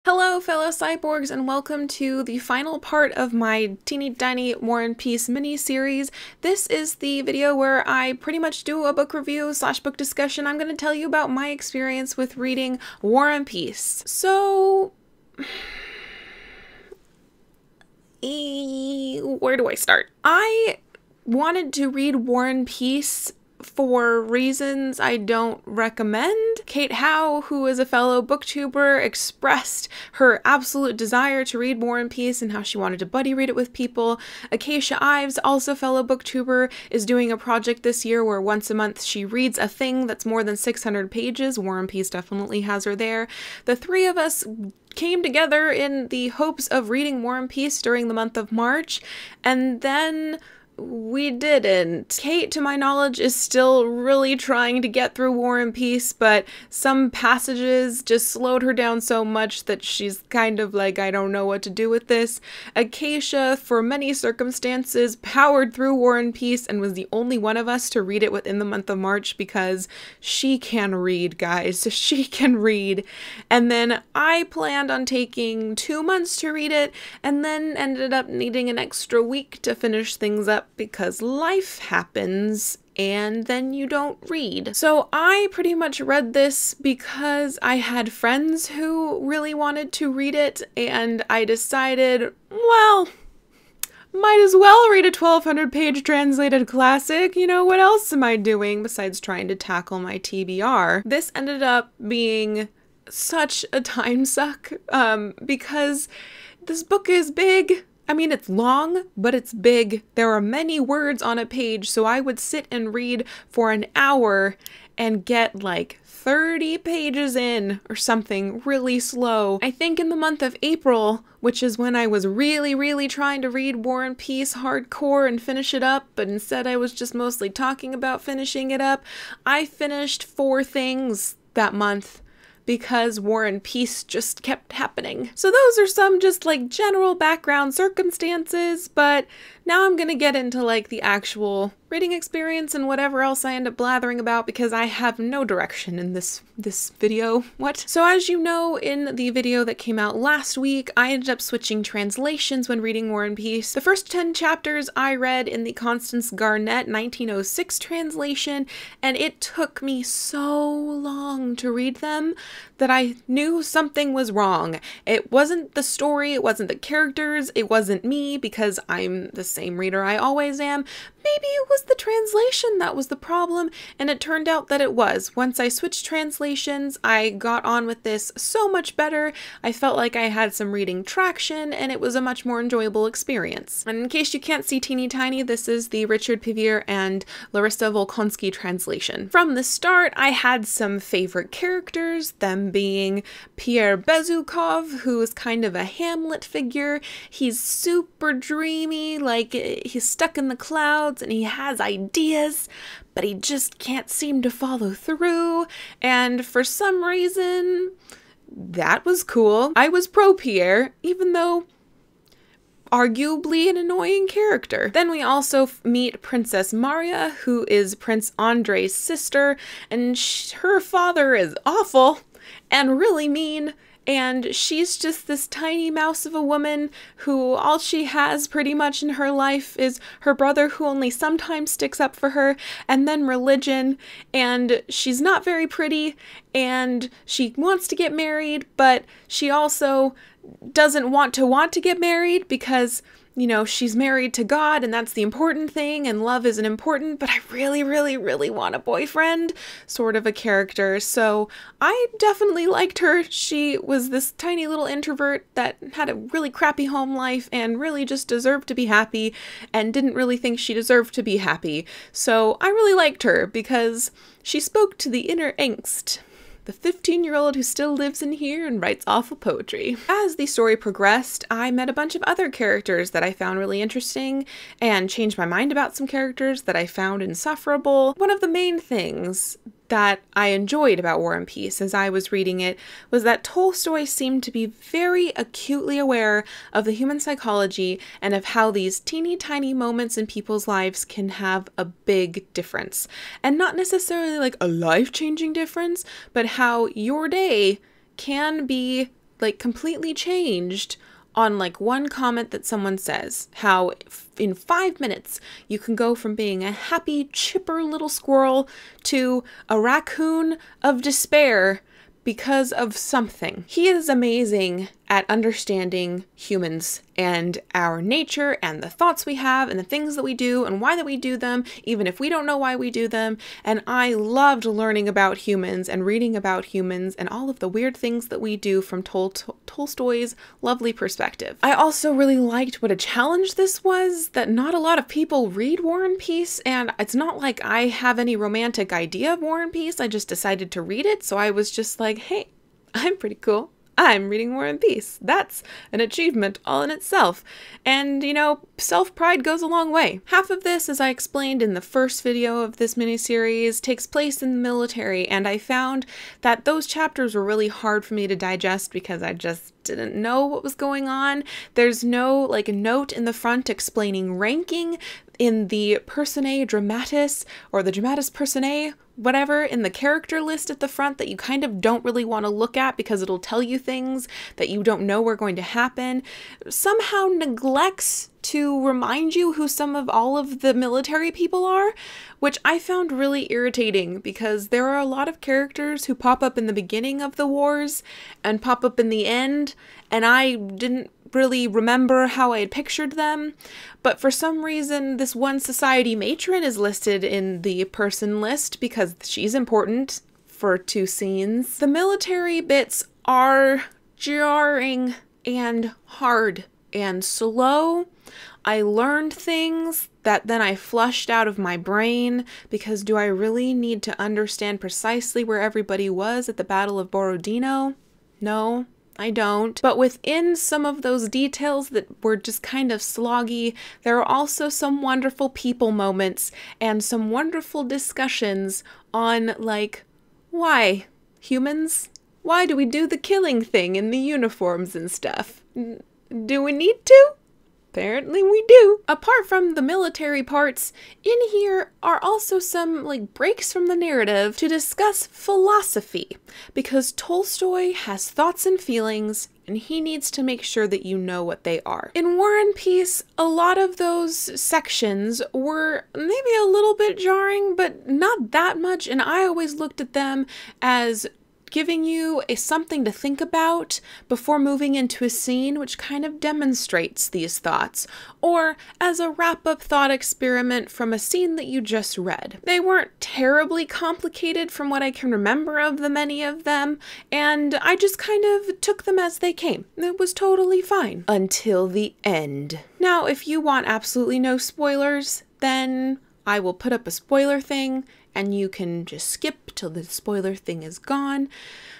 Hello fellow cyborgs and welcome to the final part of my teeny tiny War and Peace mini-series. This is the video where I pretty much do a book review / book discussion. I'm going to tell you about my experience with reading War and Peace. So... where do I start? I wanted to read War and Peace for reasons I don't recommend. Kate Howe, who is a fellow booktuber, expressed her absolute desire to read War and Peace and how she wanted to buddy read it with people. Acacia Ives, also fellow booktuber, is doing a project this year where once a month she reads a thing that's more than 600 pages. War and Peace definitely has her there. The three of us came together in the hopes of reading War and Peace during the month of March, and then we didn't. Kate, to my knowledge, is still really trying to get through War and Peace, but some passages just slowed her down so much that she's kind of like, I don't know what to do with this. Acacia, for many circumstances, powered through War and Peace and was the only one of us to read it within the month of March because she can read, guys. She can read. And then I planned on taking 2 months to read it and then ended up needing an extra week to finish things up because life happens and then you don't read. So I pretty much read this because I had friends who really wanted to read it, and I decided, well, might as well read a 1,200-page translated classic. You know, what else am I doing besides trying to tackle my TBR? This ended up being such a time suck because this book is big. I mean, it's long, but it's big. There are many words on a page, so I would sit and read for an hour and get like 30 pages in or something really slow. I think in the month of April, which is when I was really trying to read War and Peace hardcore and finish it up, but instead I was just mostly talking about finishing it up, I finished 4 things that month because War and Peace just kept happening. So those are some just like general background circumstances, but now I'm gonna get into like the actual reading experience and whatever else I end up blathering about because I have no direction in this video. What? So as you know, in the video that came out last week, I ended up switching translations when reading War and Peace. The first 10 chapters I read in the Constance Garnett 1906 translation, and it took me so long to read them that I knew something was wrong. It wasn't the story, it wasn't the characters, it wasn't me because I'm the same reader I always am. Maybe it was the translation that was the problem, and it turned out that it was. Once I switched translations, I got on with this so much better. I felt like I had some reading traction, and it was a much more enjoyable experience. And in case you can't see teeny tiny, this is the Richard Pevier and Larissa Volkonsky translation. From the start, I had some favorite characters, them being Pierre Bezukhov, who is kind of a Hamlet figure. He's super dreamy, like he's stuck in the clouds, and he has ideas, but he just can't seem to follow through, and for some reason, that was cool. I was pro Pierre, even though arguably an annoying character. Then we also meet Princess Marya, who is Prince Andrei's sister, and her father is awful and really mean, and she's just this tiny mouse of a woman who all she has pretty much in her life is her brother who only sometimes sticks up for her, and then religion, and she's not very pretty, and she wants to get married, but she also doesn't want to get married because, you know, she's married to God and that's the important thing and love isn't important, but I really want a boyfriend sort of a character. So I definitely liked her. She was this tiny little introvert that had a really crappy home life and really just deserved to be happy and didn't really think she deserved to be happy. So I really liked her because she spoke to the inner angst. The 15-year-old who still lives in here and writes awful poetry. As the story progressed, I met a bunch of other characters that I found really interesting and changed my mind about some characters that I found insufferable. One of the main things that I enjoyed about War and Peace as I was reading it was that Tolstoy seemed to be very acutely aware of the human psychology and of how these teeny tiny moments in people's lives can have a big difference. And not necessarily like a life-changing difference, but how your day can be like completely changed on like one comment that someone says, how in 5 minutes you can go from being a happy, chipper little squirrel to a raccoon of despair because of something. He is amazing at understanding humans and our nature and the thoughts we have and the things that we do and why that we do them, even if we don't know why we do them. And I loved learning about humans and reading about humans and all of the weird things that we do from Tolstoy's lovely perspective. I also really liked what a challenge this was, that not a lot of people read War and Peace, and it's not like I have any romantic idea of War and Peace. I just decided to read it, so I was just like, hey, I'm pretty cool. I'm reading War and Peace. That's an achievement all in itself. And, you know, self-pride goes a long way. Half of this, as I explained in the first video of this miniseries, takes place in the military, and I found that those chapters were really hard for me to digest because I just didn't know what was going on. There's no, like, note in the front explaining ranking in the personae dramatis, or the dramatis personae, whatever, in the character list at the front that you kind of don't really want to look at because it'll tell you things that you don't know are going to happen, somehow neglects to remind you who some of all of the military people are, which I found really irritating because there are a lot of characters who pop up in the beginning of the wars and pop up in the end, and I didn't really remember how I had pictured them, but for some reason this one society matron is listed in the person list because she's important for 2 scenes. The military bits are jarring and hard and slow. I learned things that then I flushed out of my brain because do I really need to understand precisely where everybody was at the Battle of Borodino? No, I don't. But within some of those details that were just kind of sloggy, there are also some wonderful people moments and some wonderful discussions on, like, why? Humans? Why do we do the killing thing in the uniforms and stuff? Do we need to? Apparently we do. Apart from the military parts, in here are also some like breaks from the narrative to discuss philosophy, because Tolstoy has thoughts and feelings and he needs to make sure that you know what they are. In War and Peace, a lot of those sections were maybe a little bit jarring, but not that much, and I always looked at them as giving you something to think about before moving into a scene which kind of demonstrates these thoughts, or as a wrap-up thought experiment from a scene that you just read. They weren't terribly complicated from what I can remember of the many of them, and I just kind of took them as they came. It was totally fine. Until the end. Now, if you want absolutely no spoilers, then I will put up a spoiler thing and you can just skip till the spoiler thing is gone.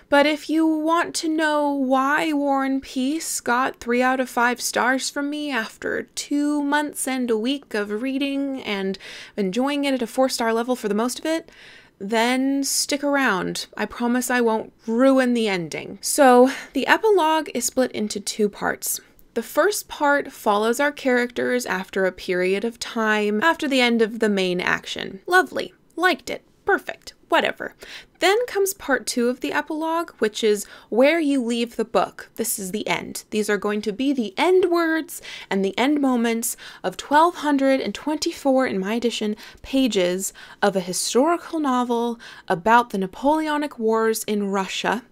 But if you want to know why War and Peace got 3 out of 5 stars from me after 2 months and a week of reading and enjoying it at a 4-star level for the most of it, then stick around. I promise I won't ruin the ending. So the epilogue is split into 2 parts. The first part follows our characters after a period of time after the end of the main action. Lovely. Liked it. Perfect. Whatever. Then comes part 2 of the epilogue, which is where you leave the book. This is the end. These are going to be the end words and the end moments of 1,224, in my edition, pages of a historical novel about the Napoleonic Wars in Russia.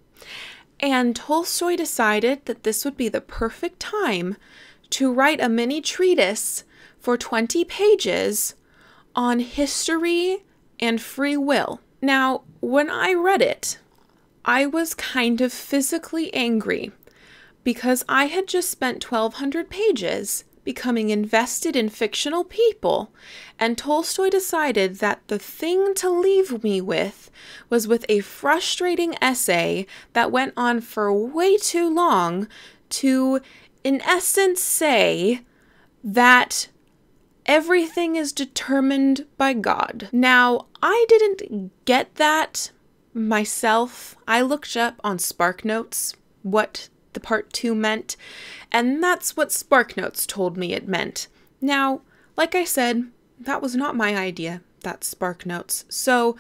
And Tolstoy decided that this would be the perfect time to write a mini treatise for 20 pages on history and free will. Now, when I read it, I was kind of physically angry because I had just spent 1,200 pages becoming invested in fictional people, and Tolstoy decided that the thing to leave me with was with a frustrating essay that went on for way too long to, in essence, say that everything is determined by God. Now, I didn't get that myself. I looked up on SparkNotes what the part 2 meant, and that's what SparkNotes told me it meant. Now, like I said, that was not my idea, that's SparkNotes. So,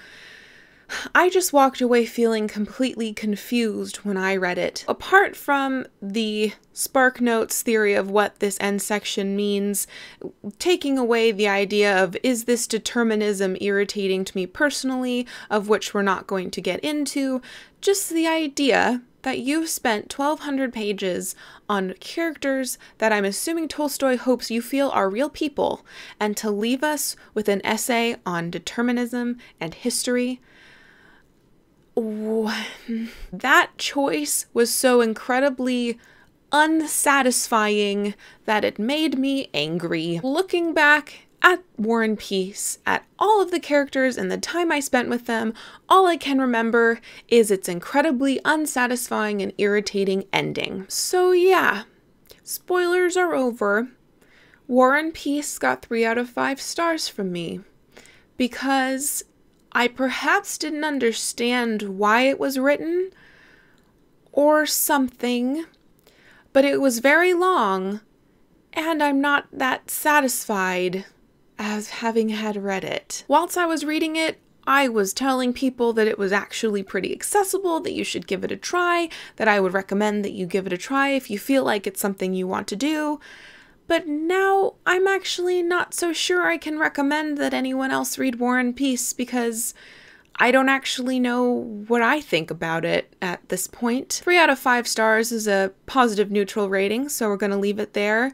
I just walked away feeling completely confused when I read it. Apart from the Spark Notes theory of what this end section means, taking away the idea of is this determinism irritating to me personally, of which we're not going to get into, just the idea that you've spent 1,200 pages on characters that I'm assuming Tolstoy hopes you feel are real people, and to leave us with an essay on determinism and history. That choice was so incredibly unsatisfying that it made me angry. Looking back at War and Peace, at all of the characters and the time I spent with them, all I can remember is its incredibly unsatisfying and irritating ending. So yeah, spoilers are over. War and Peace got 3 out of 5 stars from me because I perhaps didn't understand why it was written or something, but it was very long, and I'm not that satisfied as having had read it. Whilst I was reading it, I was telling people that it was actually pretty accessible, that you should give it a try, that I would recommend that you give it a try if you feel like it's something you want to do. But now I'm actually not so sure I can recommend that anyone else read War and Peace because I don't actually know what I think about it at this point. 3 out of 5 stars is a positive neutral rating, so we're going to leave it there.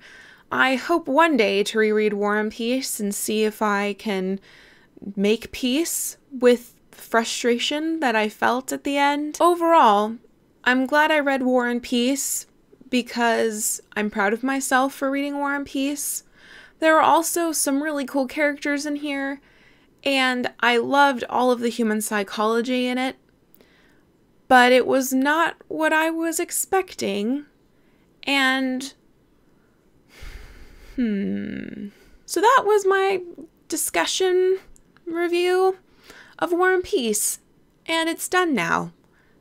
I hope one day to reread War and Peace and see if I can make peace with the frustration that I felt at the end. Overall, I'm glad I read War and Peace because I'm proud of myself for reading War and Peace. There are also some really cool characters in here, and I loved all of the human psychology in it, but it was not what I was expecting, and so that was my discussion review of War and Peace, and it's done now.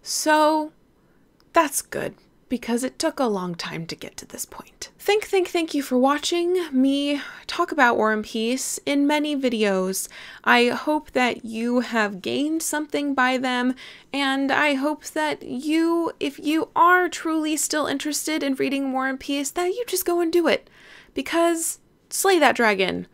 So that's good, because it took a long time to get to this point. Thank you for watching me talk about War and Peace in many videos. I hope that you have gained something by them, and I hope that you, if you are truly still interested in reading War and Peace, that you just go and do it. Because slay that dragon,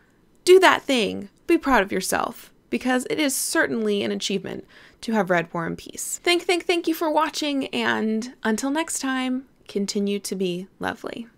do that thing, be proud of yourself, because it is certainly an achievement to have read War and Peace. Thank you for watching, and until next time, continue to be lovely.